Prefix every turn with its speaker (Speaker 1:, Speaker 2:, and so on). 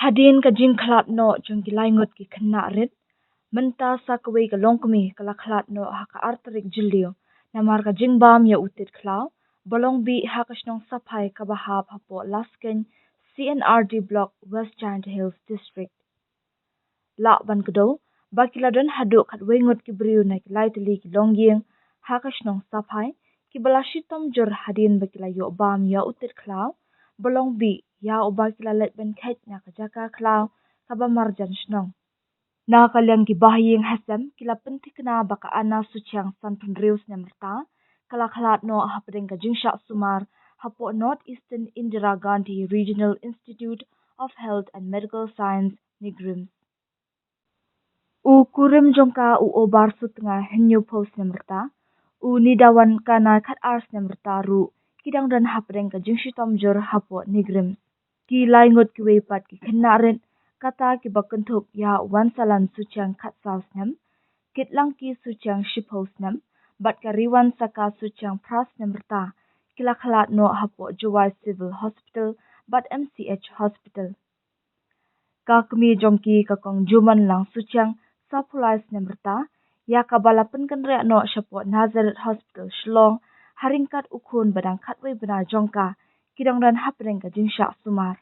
Speaker 1: Hadin ka jing Khlad no jong gilai ngut ki kena rit. Menta sa kawai ka long kami kala Khlad no haka artarik jilio. Namar ka jingbam ya utit khlaw. Balong bi haka shnong Saphai ka bahab hapo lasken CNRD block West Jaintia Hlls district. La ban kado, bakiladon haduk kat wengut ki briu na kilai tali ki longyeng haka shnong Saphai. Ki bala shitom jur hadin bakila yo bam ya utit khlaw. Balong bi ya oba kila let ben kait na kajaka khlaw kaba marjan shnong. Na kalian ki bahyeng hasam kila pentikna baka ana suciang san penrius nemerta kala Khlad no hapadeng ka jingsha sumar hapo North Eastern Indira Gandhi Regional Institute of Health and Medical Science Nigrim. U kurim jongka u obar sutnga henyo post nemerta u nidawan kana kat ars nemerta ru kidang dan hapadeng ka jingshitom jur hapo Nigrim. Ki laingot ki weipat ki kenaren kata ki bakentuk ya wansalan suciang kat sausnem, kitlang ki suciang shiposnem, bat kariwan saka suciang pras nemerta, kila Khlad no hapo Jawai Civil Hospital, bat MCH Hospital. Ka kemi jongki kakong juman lang suciang Saphai West nemerta, ya kabalapan kenrea no shapo Nazareth Hospital shlong, haringkat ukun badang katway benar jongka, kidang dan hapring ka jingsha sumar.